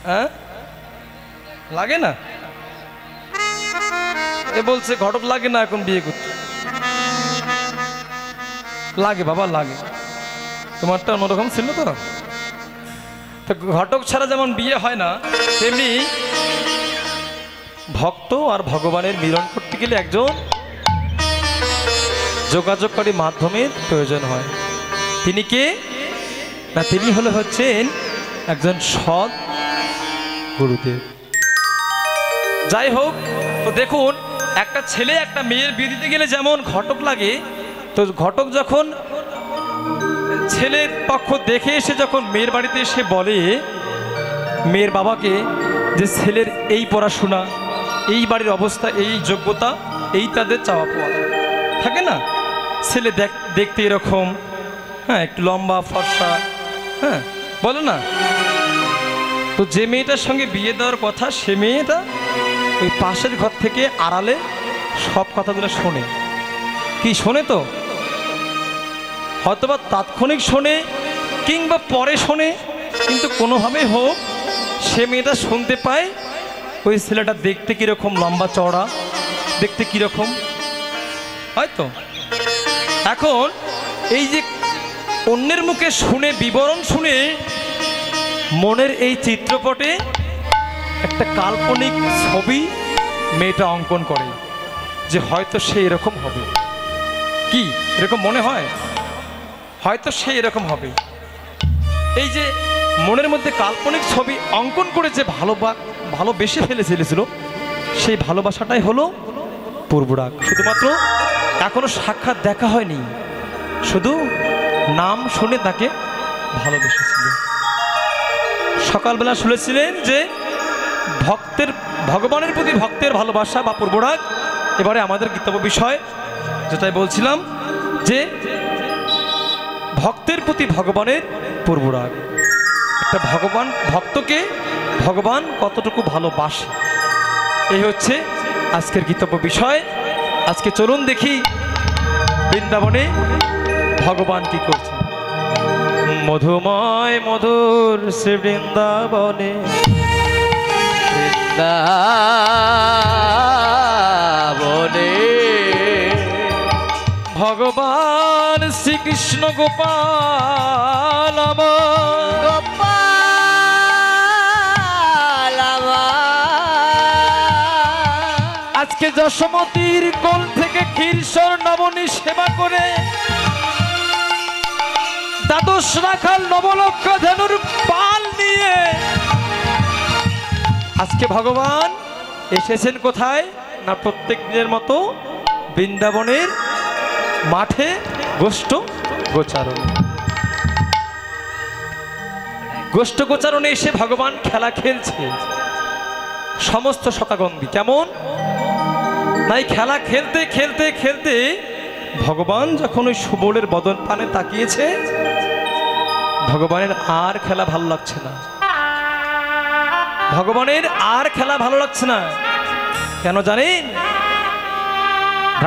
হ্যাঁ লাগে না? এ বলছে ঘটক লাগে না এখন বিয়ে করতে। লাগে বাবা লাগে, তোমারটা অন্যরকম ছিল তো। ঘটক ছাড়া যেমন বিয়ে হয় না, তেমনি ভক্ত আর ভগবানের মিলন করতে গেলে একজন যোগাযোগকারী মাধ্যমের প্রয়োজন হয়। তিনি কে না, তিনি হচ্ছেন একজন সৎ গুরুদেব। যাই হোক, তো দেখুন একটা ছেলে একটা মেয়ের বিয়ে দিতে গেলে যেমন ঘটক লাগে, তো ঘটক যখন ছেলের পক্ষ দেখে এসে যখন মেয়ের বাড়িতে এসে বলে মেয়ের বাবাকে যে ছেলের এই পড়াশোনা, এই বাড়ির অবস্থা, এই যোগ্যতা, এই তাদের চাওয়া পাওয়া থাকে না, ছেলে দেখতে এরকম, হ্যাঁ একটু লম্বা ফর্সা, হ্যাঁ বলো না, তো যে মেয়েটার সঙ্গে বিয়ে দেওয়ার কথা সে মেয়েটা ওই পাশের ঘর থেকে আড়ালে সব কথাগুলো শোনে। কি শোনে? তো হয়তোবা তাৎক্ষণিক শোনে কিংবা পরে শোনে, কিন্তু কোনোভাবেই হোক সে মেয়েটা শুনতে পায় ওই ছেলেটা দেখতে কীরকম, লম্বা চওড়া, দেখতে কীরকম, হয়তো। এখন এই যে অন্যের মুখে শুনে, বিবরণ শুনে মনের এই চিত্রপটে একটা কাল্পনিক ছবি মেয়েটা অঙ্কন করে যে হয়তো সে এরকম হবে। কি এরকম মনে হয়? হয়তো সে এরকম হবে। এই যে মনের মধ্যে কাল্পনিক ছবি অঙ্কন করে যে ভালোবেসে ফেলেছিল, সেই ভালোবাসাটাই হলো পূর্বরাগ। শুধুমাত্র এখনো সাক্ষাৎ দেখা হয়নি, শুধু নাম শুনে তাকে ভালোবেসেছিল। সকালবেলা শুনেছিলেন যে ভগবানের প্রতি ভক্তের ভালোবাসা বা পূর্বরাগ। এবারে আমাদের গীতব্য বিষয় যেটাই বলছিলাম, যে ভক্তের প্রতি ভগবানের পূর্বরাগ। একটা ভক্তকে ভগবান কতটুকু ভালোবাসে, এই হচ্ছে আজকের গীতব্য বিষয়। আজকে চলুন দেখি বৃন্দাবনে ভগবান কি করছে। মধুময় মধুর শ্রী বৃন্দাবনে, বৃন্দাবনে ভগবান শ্রীকৃষ্ণ গোপাল আজকে যশোমতীর কোল থেকে ক্ষীরসর নবনী সেবা করে দ্বাদশ রাখাল নবলক্ষ ধনুর পাল নিয়ে আজকে ভগবান এসেছেন কোথায় না, প্রত্যেক দিনের মতো বৃন্দাবনের মাঠে গোষ্ঠ গোচারণে এসে ভগবান খেলা খেলছে। সমস্ত শতাগন্ধি কেমন নাই, খেলা খেলতে খেলতে খেলতে ভগবান যখন ওই সুবলের বদন পানে তাকিয়েছে, ভগবানের আর খেলা ভালো লাগছে না। ভগবানের আর খেলা ভালো লাগছে না। কেন জানেন?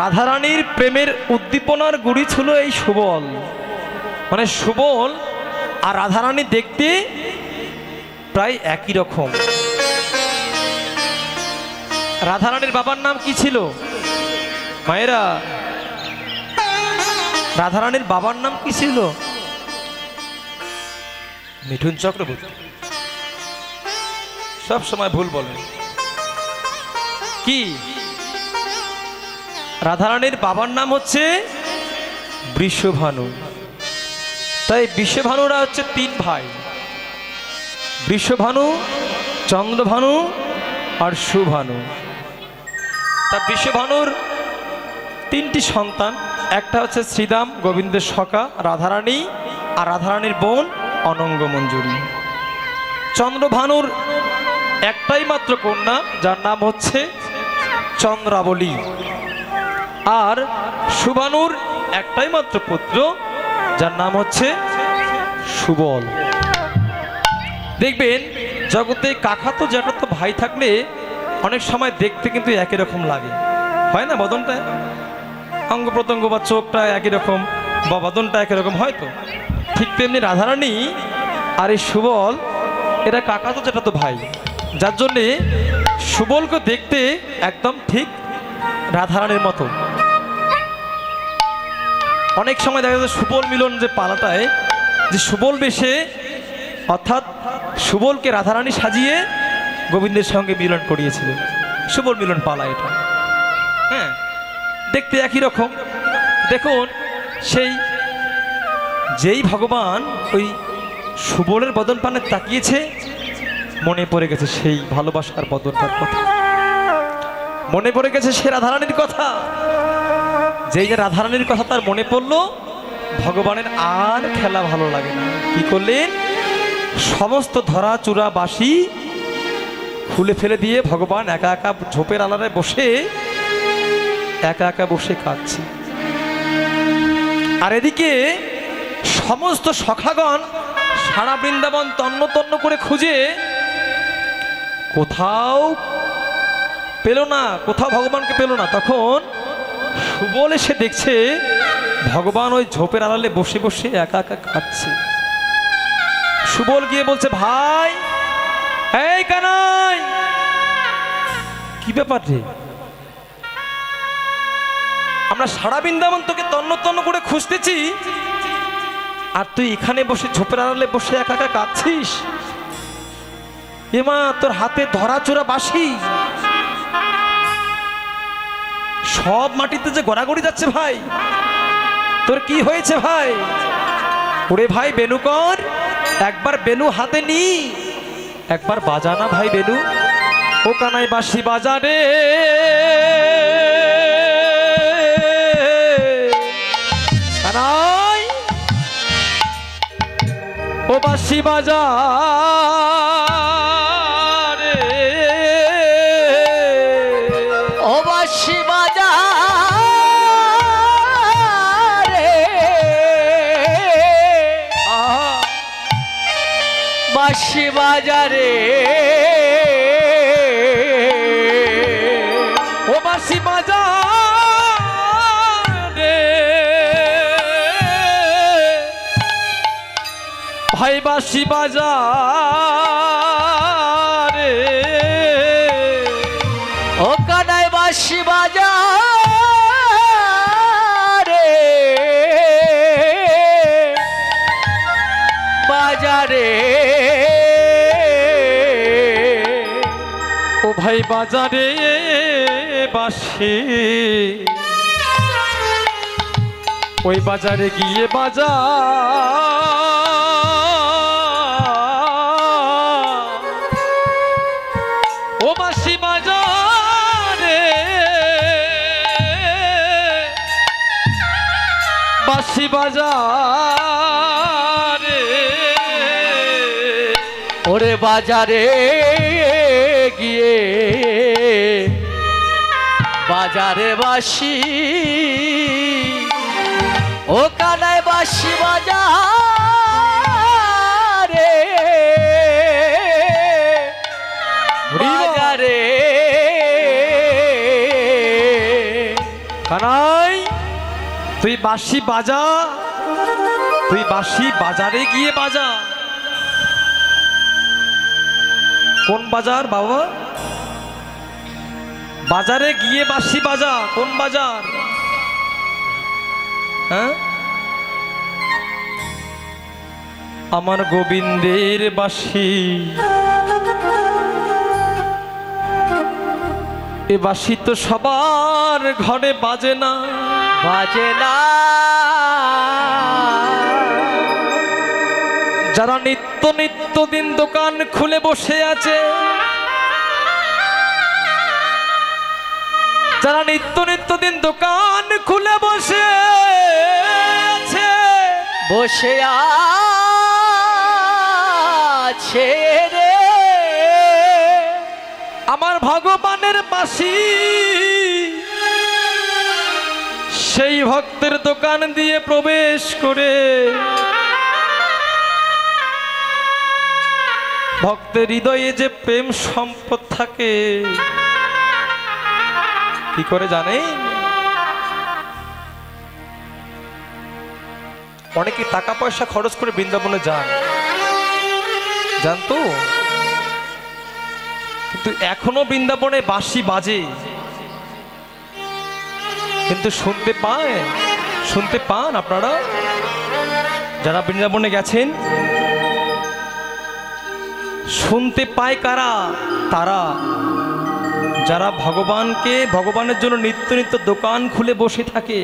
রাধারানীর প্রেমের উদ্দীপনার গুড়ি ছিল এই সুবল। মানে সুবল আর রাধারানী দেখতে প্রায় একই রকম। রাধারানীর বাবার নাম কি ছিল মায়েরা? রাধারানীর বাবার নাম কি ছিল? মিঠুন চক্রবর্তী। সব সময় ভুল বলেন। কি? রাধারানীর বাবার নাম হচ্ছে বৃষভানু। তাই বৃষভানুরা হচ্ছে তিন ভাই, বৃষভানু, চন্দ্রভানু আর সুভানু। তা বৃষভানুর তিনটি সন্তান, একটা হচ্ছে শ্রীরাম গোবিন্দের সখা রাধারানী, আর রাধারানীর বোন অনঙ্গ মঞ্জুরি। চন্দ্রভানুর একটাই মাত্র কন্যা, যার নাম হচ্ছে চন্দ্রাবলী। আর সুভানুর একটাই মাত্র পুত্র, যার নাম হচ্ছে সুবল। দেখবেন জগতে কাকাতো জ্যাঠাতো ভাই থাকলে অনেক সময় দেখতে কিন্তু একই রকম লাগে, হয় না? বদনটা, অঙ্গ প্রত্যঙ্গ বা চোখটা একই রকম, বা বদনটা একই রকম, হয়তো ঠিক তেমনি রাধারানী আর এই সুবল এরা কাকা তো যেটা তো ভাই, যার জন্যে সুবলকে দেখতে একদম ঠিক রাধারানীর মতো। অনেক সময় দেখা যায় সুবল মিলন যে পালাটায়, যে সুবল বেশে অর্থাৎ সুবলকে রাধারানী সাজিয়ে গোবিন্দের সঙ্গে মিলন করিয়েছিল, সুবল মিলন পালা এটা। হ্যাঁ, দেখতে একই রকম। দেখুন সেই যেই ভগবান ওই সুবলের বদন পানে তাকিয়েছে, মনে পড়ে গেছে সেই ভালোবাসার বদনটার কথা, মনে পড়ে গেছে সে রাধারানীর কথা। যেই যে রাধারানীর কথা তার মনে পড়লো, ভগবানের আর খেলা ভালো লাগে না। কি করলেন? সমস্ত ধরা চূড়া বাসি খুলে ফেলে দিয়ে ভগবান একা একা ঝোপের আলারে বসে একা একা বসে কাঁদছে। আর এদিকে সমস্ত সখাগণ সারা বৃন্দাবন তন্ন তন্ন করে খুঁজে কোথাও পেল না, কোথাও ভগবানকে পেল না। তখন সুবল এসে দেখছে ভগবান ওই ঝোপের আড়ালে বসে বসে একা একা কাঁদছে। সুবল গিয়ে বলছে, ভাই এই কানাই, কি ব্যাপার রে? আমরা সারা বৃন্দাবন তোকে তন্ন তন্ন করে খুঁজতেছি, আর তুই এখানে বসে ঝোপের আড়ালে বসে একা একা কাঁদছিস? এমা, তোর হাতে ধরা চোরা বাঁশি সব মাটিতে যে গড়াগড়ি যাচ্ছে ভাই, তোর কি হয়েছে ভাই? ওরে ভাই বেনু কর, একবার বেনু হাতে নি, একবার বাজা না ভাই বেনু। ও কানাই বাঁশি বাজা রে, কানাই ও বাঁশি বাজা রে, ও বাঁশি বাজা রে, বাঁশি বাজা রে, ও বাঁশি বাজা রে, ভাই বাঁশি বাজা রে, ও কানাই বাঁশি বাজা রে, বাজা রে, ও ভাই বাজারে বাঁশি, ওই বাজারে গিয়ে বাজা, ও বাঁশি বাজা রে, বাঁশি বাজা রে, ওরে বাজারে গিয়ে বাজারে বাঁশি, ও কানাই বাঁশি বাজা রে, বাজারে। কানাই তুই বাঁশি বাজা, তুই বাঁশি বাজারে গিয়ে বাজা। কোন বাজার বাবা? বাজারে গিয়ে বাঁশি বাজা, কোন বাজার? হ্যাঁ, আমার গোবিন্দের বাঁশি, এ বাঁশি তো সবার ঘরে বাজে না, বাজে না, যারা নিত্য নিত্য দিন দোকান খুলে বসে আছে, যারা নিত্য নিত্য দিন দোকান খুলে বসে আছে, বসে আছে রে, আমার ভগবানের বাঁশি সেই ভক্তের দোকান দিয়ে প্রবেশ করে ভক্তের হৃদয়ে যে প্রেম সম্পদ থাকে, কি করে জানেন? অনেকে টাকা পয়সা খরচ করে বৃন্দাবনে যান, জানতো কিন্তু এখনো বৃন্দাবনে বাঁশি বাজে, কিন্তু শুনতে পান আপনারা যারা বৃন্দাবনে গেছেন? শুনতে পায় কারা? তারা যারা ভগবানের জন্য নিত্য নিত্য দোকান খুলে বসে থাকে,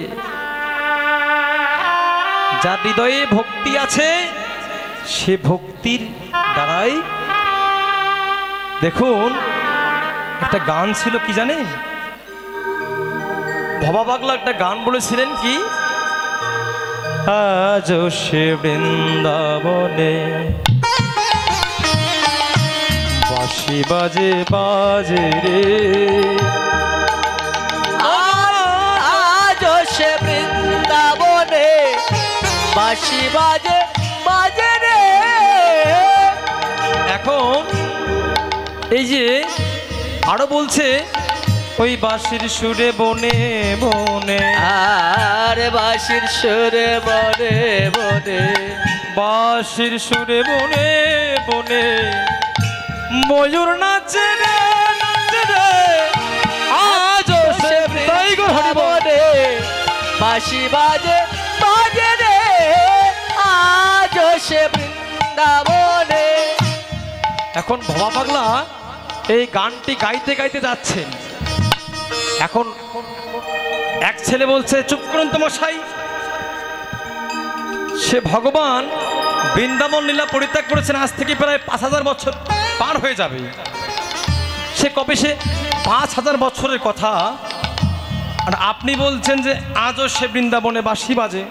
যার হৃদয়ে ভক্তি আছে, সে ভক্তির দ্বারাই। দেখুন, একটা গান ছিল কি জানেন? ভবা পাগলা একটা গান বলেছিলেন কি, আজ সে বৃন্দাবনে বাঁশি বাজে বাজে রে, আজ সে বৃন্দাবনে বাঁশি বাজে বাজে রে। এখন এই যে আরো বলছে, ওই বাঁশির সুরে বনে বনে, আর বাঁশির সুরে বনে বনে, বাঁশির সুরে বনে বনে ময়ূর নাচে রে নাচে রে, আজ সে বৃন্দাবনে বাঁশি বাজে বাজে রে, আজ সে বৃন্দাবনে। এখন ভবা পাগলা এই গানটি গাইতে গাইতে যাচ্ছেন। এখন এক ছেলে বলছে, চুপ করুন তো মশাই, সে ভগবান বৃন্দাবন লীলা পরিত্যাগ করেছেন আজ থেকে প্রায় 5000 বছর পার হয়ে যাবে। সে কবে সে 5000 বছরের কথা, আর আপনি বলছেন যে আজও সে বৃন্দাবনে বাঁশি বাজে।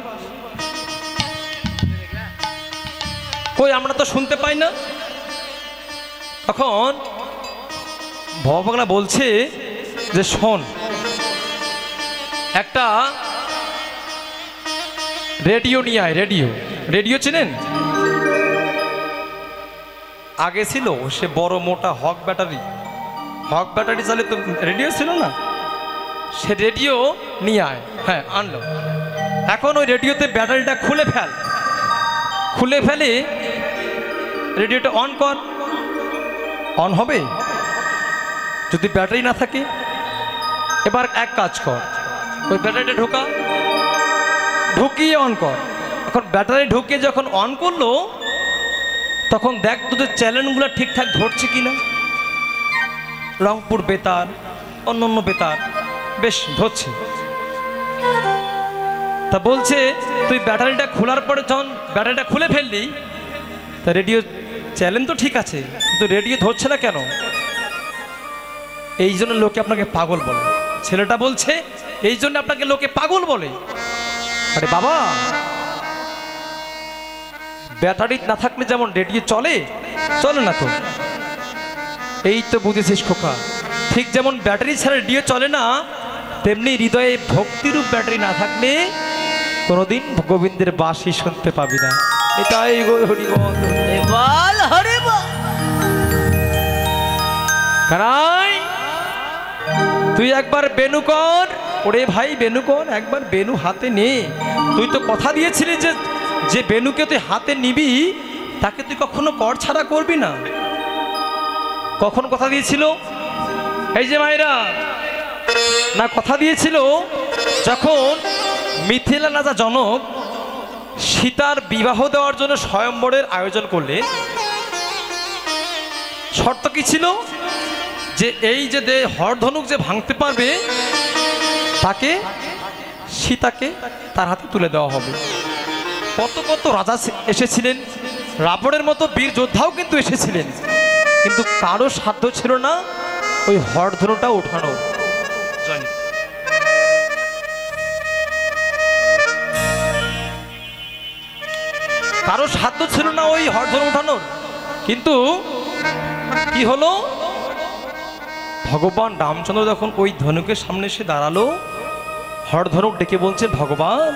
কই, আমরা তো শুনতে পাই না। তখন ভবা পাগলা বলছে যে শোন, একটা রেডিও নিয়ে আয়। রেডিও চেনেন? আগে ছিল সে বড় মোটা হক ব্যাটারি চালে তো রেডিও ছিল না, সে রেডিও নিয়ে আয়। হ্যাঁ, আনলো। এখন ওই রেডিওতে ব্যাটারিটা খুলে ফেলে রেডিওটা অন কর। অন হবে যদি ব্যাটারি না থাকে। এবার এক কাজ কর, ওই ব্যাটারিটা ঢুকিয়ে অন কর। এখন ব্যাটারি ঢুকিয়ে যখন অন করলো, তখন দেখ তোদের চ্যানেলগুলো ঠিকঠাক ধরছে কিনা। রংপুর বেতার, অন্য বেতার বেশ ধরছে। তা বলছে তুই ব্যাটারিটা খোলার পরে যখন ব্যাটারিটা খুলে ফেললি, তা রেডিও চ্যানেল তো ঠিক আছে, কিন্তু রেডিও ধরছে না কেন? এই জন্য লোকে আপনাকে পাগল বলে। ছেলেটা বলছে এই জন্য আপনাকে লোকে পাগল বলে। আরে বাবা, ব্যাটারি না থাকলে যেমন রেডিও চলে না তো। এই তো বুঝেছিস খোকা, ঠিক যেমন ব্যাটারি ছাড়া রেডিও চলে না, তেমনি হৃদয়ে ভক্তিরূপ ব্যাটারি না থাকলে কোনোদিন গোবিন্দের বাঁশি শুনতে পাবি না। এটাই হরিবল। বল হরি বল। কানাই, তুই একবার বেনু কর। ওরে ভাই, বেনু কর একবার, বেনু হাতে নে। তুই তো কথা দিয়েছিলি যে বেনুকে তুই হাতে নিবি, তাকে তুই কখনো কর ছাড়া করবি না। কখন কথা দিয়েছিল? এই যে মায়েরা, না কথা দিয়েছিল যখন মিথিলা রাজা জনক সীতার বিবাহ দেওয়ার জন্য স্বয়ম্বরের আয়োজন করলেন। শর্ত কি ছিল? যে এই যে হরধনুক যে ভাঙতে পারবে, তাকে সীতাকে তার হাতে তুলে দেওয়া হবে। কত কত রাজা এসেছিলেন, রাবণের মতো বীর যোদ্ধাও কিন্তু এসেছিলেন, কিন্তু কারো সাধ্য ছিল না ওই হরধনুটা ওঠানো। কারো সাধ্য ছিল না ওই হরধনু উঠানোর। কিন্তু কি হলো, ভগবান রামচন্দ্র যখন ওই ধনুকের সামনে এসে দাঁড়ালো, হরধনুক ডেকে বলছে, ভগবান,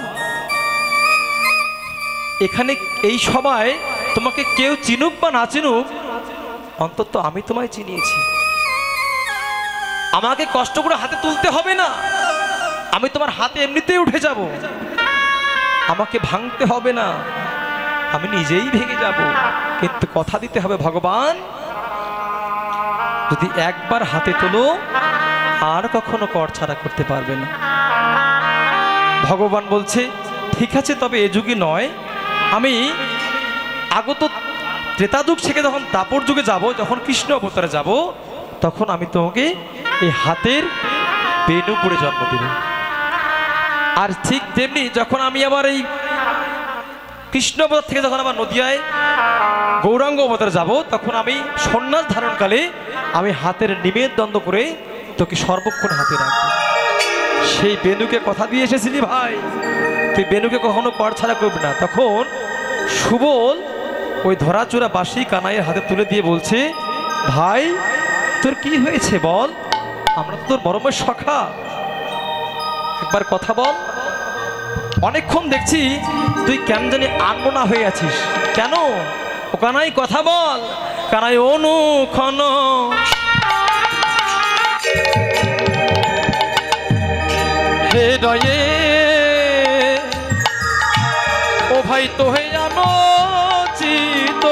এখানে এই সবাই তোমাকে কেউ চিনুক বা না চিনুক, অন্তত আমি তোমায় চিনিয়েছি। আমাকে কষ্ট করে হাতে তুলতে হবে না, আমি তোমার হাতে এমনিতেই উঠে যাব। আমাকে ভাঙতে হবে না, আমি নিজেই ভেঙে যাব। কিন্তু কথা দিতে হবে ভগবান, যদি একবার হাতে তোলো আর কখনো কর ছাড়া করতে পারবে না। ভগবান বলছে ঠিক আছে, তবে এ যুগে নয়, আমি আগত ত্রেতা যুগ থেকে যখন দাপর যুগে যাব, যখন কৃষ্ণ অবতারে যাব, তখন আমি তোমাকে এই হাতের বেনু পড়ে জন্ম দেব। আর ঠিক তেমনি যখন আমি আবার এই কৃষ্ণ অবতার থেকে যখন আবার নদিয়ায় গৌরাঙ্গ অবতারে যাব, তখন আমি সন্ন্যাস ধারণকালে আমি হাতের নিমের দ্বন্দ্ব করে তোকে সর্বক্ষণ হাতে রাখবো। সেই বেনুকে কথা দিয়ে এসেছিলি ভাই, তুই বেনুকে কখনো কর ছাড়া করবি না। তখন সুবল ওই ধরাচোরা বাঁশি কানাইয়ের হাতে তুলে দিয়ে বলছে, ভাই তোর কি হয়েছে বল, আমরা তো তোর মরমের সখা, একবার কথা বল। অনেকক্ষণ দেখছি তুই কেন জানি আনমনা হয়ে আছিস, কেন? ও কানাই কথা বল। কানাই অনুক্ষণ হে দয়ে, ও ভাই তো হে জানো চিত,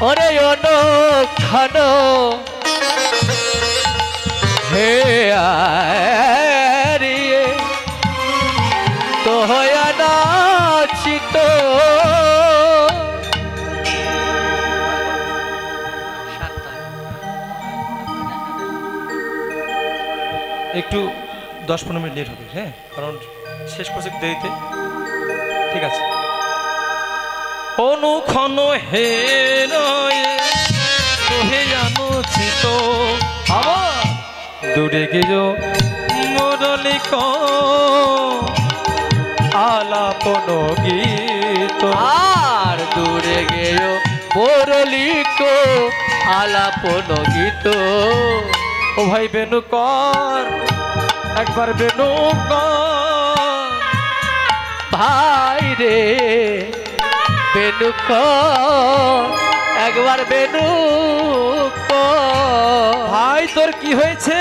ওরে অনুক্ষণ হে আরিয়ে তো হয়া নাচিত। একটু 10-15 মিনিট লেট হবে, হ্যাঁ, কারণ শেষ করছে দেরিতে। ঠিক আছে। অনুক্ষণ হে রয়ে তোহে জানো চিত, আবার দূরে গেছো মুরলিক আলাপন গীত, আর দূরে গেও মুরলিক আলাপন গীত। ও ভাই বেনু কর, একবার বেনু কর, ভাই রে বেনু একবার বেনু ভাই তোর কি হয়েছে?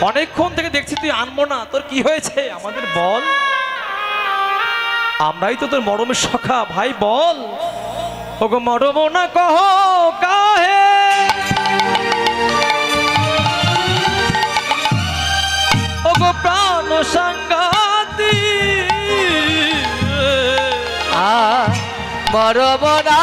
অনেকক্ষণ থেকে দেখছি তুই আনবো না, তোর কি হয়েছে আমাদের বল, আমরাই তো তোর মরমের সখা, ভাই বল। ওগো মরম না কহ কাহে, ওগো প্রাণ সাঙ্গাতি, মরমনা